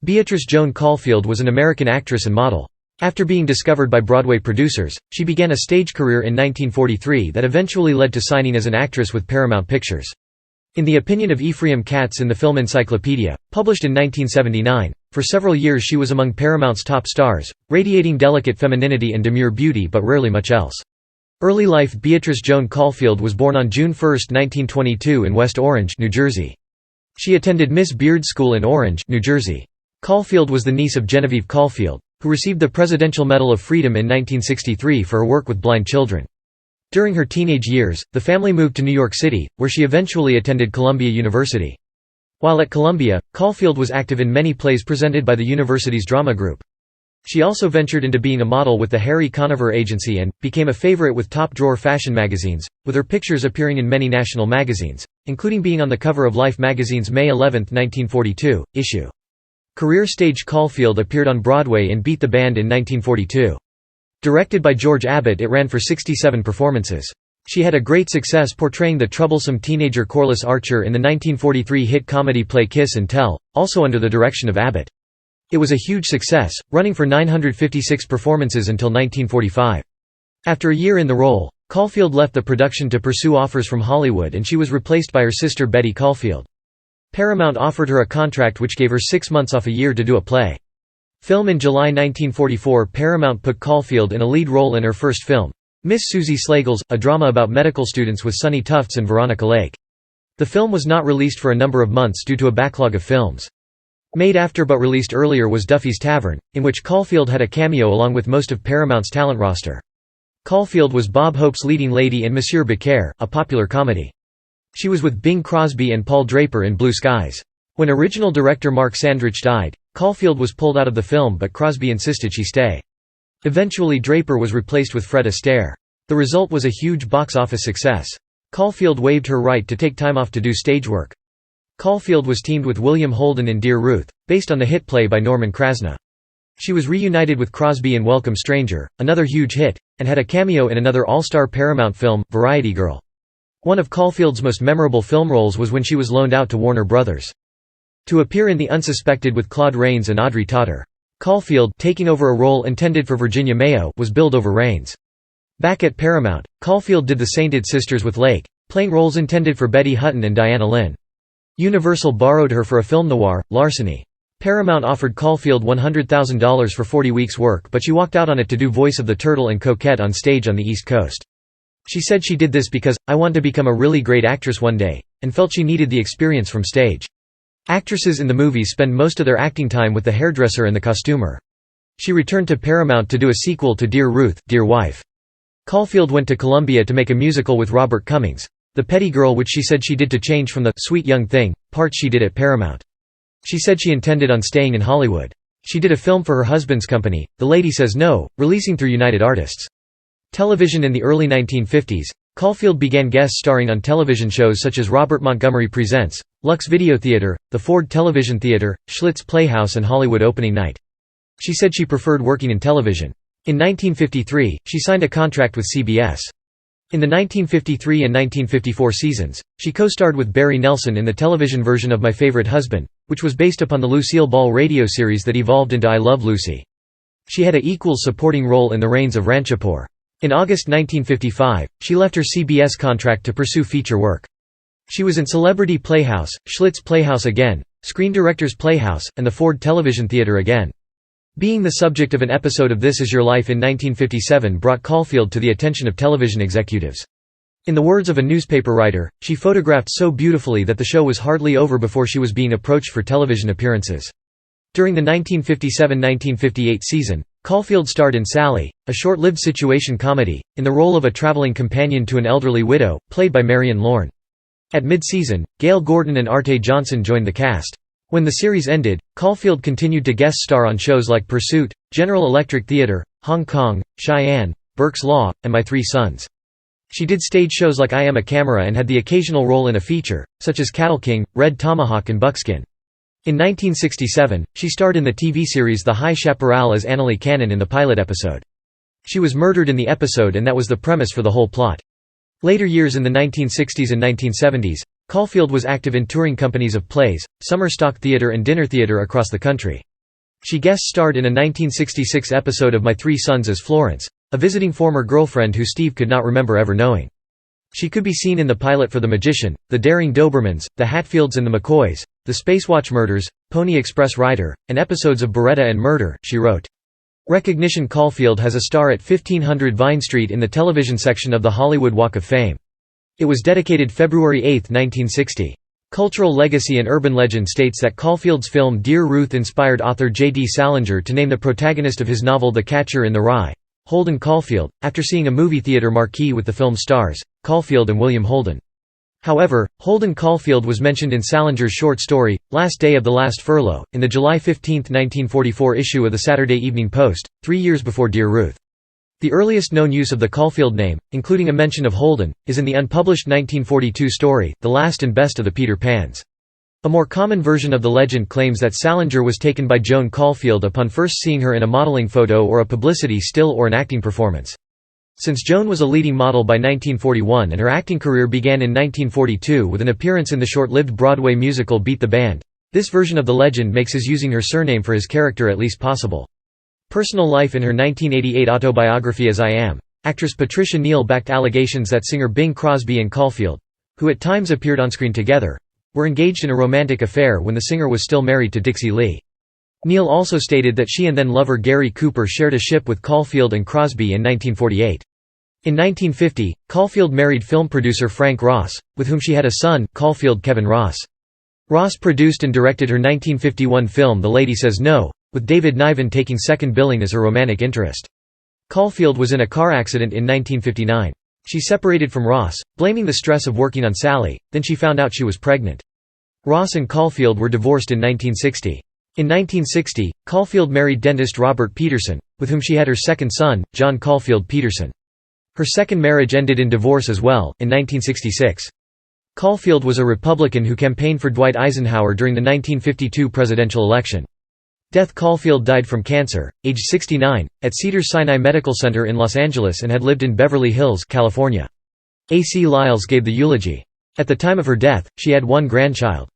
Beatrice Joan Caulfield was an American actress and model. After being discovered by Broadway producers, she began a stage career in 1943 that eventually led to signing as an actress with Paramount Pictures. In the opinion of Ephraim Katz in the Film Encyclopedia, published in 1979, for several years she was among Paramount's top stars, radiating delicate femininity and demure beauty but rarely much else. Early life. Beatrice Joan Caulfield was born on June 1, 1922 in West Orange, New Jersey. She attended Miss Beard School in Orange, New Jersey. Caulfield was the niece of Genevieve Caulfield, who received the Presidential Medal of Freedom in 1963 for her work with blind children. During her teenage years, the family moved to New York City, where she eventually attended Columbia University. While at Columbia, Caulfield was active in many plays presented by the university's drama group. She also ventured into being a model with the Harry Conover Agency and became a favorite with top-drawer fashion magazines, with her pictures appearing in many national magazines, including being on the cover of Life magazine's May 11, 1942, issue. Career stage. Caulfield appeared on Broadway in Beat the Band in 1942. Directed by George Abbott, it ran for 67 performances. She had a great success portraying the troublesome teenager Corliss Archer in the 1943 hit comedy play Kiss and Tell, also under the direction of Abbott. It was a huge success, running for 956 performances until 1945. After a year in the role, Caulfield left the production to pursue offers from Hollywood and she was replaced by her sister Betty Caulfield. Paramount offered her a contract which gave her 6 months off a year to do a play. Film. In July 1944, Paramount put Caulfield in a lead role in her first film, Miss Susie Slagles, a drama about medical students with Sonny Tufts and Veronica Lake. The film was not released for a number of months due to a backlog of films. Made after but released earlier was Duffy's Tavern, in which Caulfield had a cameo along with most of Paramount's talent roster. Caulfield was Bob Hope's leading lady in Monsieur Becaire, a popular comedy. She was with Bing Crosby and Paul Draper in Blue Skies. When original director Mark Sandrich died, Caulfield was pulled out of the film but Crosby insisted she stay. Eventually Draper was replaced with Fred Astaire. The result was a huge box office success. Caulfield waived her right to take time off to do stage work. Caulfield was teamed with William Holden in Dear Ruth, based on the hit play by Norman Krasna. She was reunited with Crosby in Welcome Stranger, another huge hit, and had a cameo in another all-star Paramount film, Variety Girl. One of Caulfield's most memorable film roles was when she was loaned out to Warner Brothers to appear in The Unsuspected with Claude Rains and Audrey Totter. Caulfield, taking over a role intended for Virginia Mayo, was billed over Rains. Back at Paramount, Caulfield did The Sainted Sisters with Lake, playing roles intended for Betty Hutton and Diana Lynn. Universal borrowed her for a film noir, Larceny. Paramount offered Caulfield $100,000 for 40 weeks' work, but she walked out on it to do voice of the Turtle and Coquette on stage on the East Coast. She said she did this because, "I want to become a really great actress one day," and felt she needed the experience from stage. Actresses in the movie spend most of their acting time with the hairdresser and the costumer. She returned to Paramount to do a sequel to Dear Ruth, Dear Wife. Caulfield went to Columbia to make a musical with Robert Cummings, The Petty Girl, which she said she did to change from the "sweet young thing" parts she did at Paramount. She said she intended on staying in Hollywood. She did a film for her husband's company, The Lady Says No, releasing through United Artists. Television. In the early 1950s, Caulfield began guest starring on television shows such as Robert Montgomery Presents, Lux Video Theater, the Ford Television Theater, Schlitz Playhouse and Hollywood Opening Night. She said she preferred working in television. In 1953, she signed a contract with CBS. In the 1953 and 1954 seasons, she co-starred with Barry Nelson in the television version of My Favorite Husband, which was based upon the Lucille Ball radio series that evolved into I Love Lucy. She had an equal supporting role in The Rains of Ranchapur. In August 1955, she left her CBS contract to pursue feature work. She was in Celebrity Playhouse, Schlitz Playhouse again, Screen Directors Playhouse, and the Ford Television Theater again. Being the subject of an episode of This Is Your Life in 1957 brought Caulfield to the attention of television executives. In the words of a newspaper writer, she photographed so beautifully that the show was hardly over before she was being approached for television appearances. During the 1957–1958 season, Caulfield starred in Sally, a short-lived situation comedy, in the role of a traveling companion to an elderly widow, played by Marion Lorne. At mid-season, Gail Gordon and Arte Johnson joined the cast. When the series ended, Caulfield continued to guest star on shows like Pursuit, General Electric Theater, Hong Kong, Cheyenne, Burke's Law, and My Three Sons. She did stage shows like I Am a Camera and had the occasional role in a feature, such as Cattle King, Red Tomahawk and Buckskin. In 1967, she starred in the TV series The High Chaparral as Annalee Cannon in the pilot episode. She was murdered in the episode and that was the premise for the whole plot. Later years in the 1960s and 1970s, Caulfield was active in touring companies of plays, summer stock theater and dinner theater across the country. She guest starred in a 1966 episode of My Three Sons as Florence, a visiting former girlfriend who Steve could not remember ever knowing. She could be seen in the pilot for The Magician, The Daring Dobermans, The Hatfields and the McCoys, The Spacewatch Murders, Pony Express Rider, and episodes of Beretta and Murder, she wrote. Recognition: Caulfield has a star at 1500 Vine Street in the television section of the Hollywood Walk of Fame. It was dedicated February 8, 1960. Cultural legacy and urban legend states that Caulfield's film Dear Ruth inspired author J.D. Salinger to name the protagonist of his novel The Catcher in the Rye, Holden Caulfield, after seeing a movie theater marquee with the film stars, Caulfield and William Holden. However, Holden Caulfield was mentioned in Salinger's short story, Last Day of the Last Furlough, in the July 15, 1944 issue of the Saturday Evening Post, 3 years before Dear Ruth. The earliest known use of the Caulfield name, including a mention of Holden, is in the unpublished 1942 story, The Last and Best of the Peter Pans. A more common version of the legend claims that Salinger was taken by Joan Caulfield upon first seeing her in a modeling photo or a publicity still or an acting performance. Since Joan was a leading model by 1941 and her acting career began in 1942 with an appearance in the short-lived Broadway musical Beat the Band, this version of the legend makes his using her surname for his character at least possible. Personal life: in her 1988 autobiography As I Am, actress Patricia Neal backed allegations that singer Bing Crosby and Caulfield, who at times appeared on screen together, were engaged in a romantic affair when the singer was still married to Dixie Lee. Neal also stated that she and then-lover Gary Cooper shared a ship with Caulfield and Crosby in 1948. In 1950, Caulfield married film producer Frank Ross, with whom she had a son, Caulfield Kevin Ross. Ross produced and directed her 1951 film The Lady Says No, with David Niven taking second billing as her romantic interest. Caulfield was in a car accident in 1959. She separated from Ross, blaming the stress of working on Sally, then she found out she was pregnant. Ross and Caulfield were divorced in 1960. In 1960, Caulfield married dentist Robert Peterson, with whom she had her second son, John Caulfield Peterson. Her second marriage ended in divorce as well, in 1966. Caulfield was a Republican who campaigned for Dwight Eisenhower during the 1952 presidential election. Death: Caulfield died from cancer, age 69, at Cedars-Sinai Medical Center in Los Angeles and had lived in Beverly Hills, California. A.C. Lyles gave the eulogy. At the time of her death, she had one grandchild.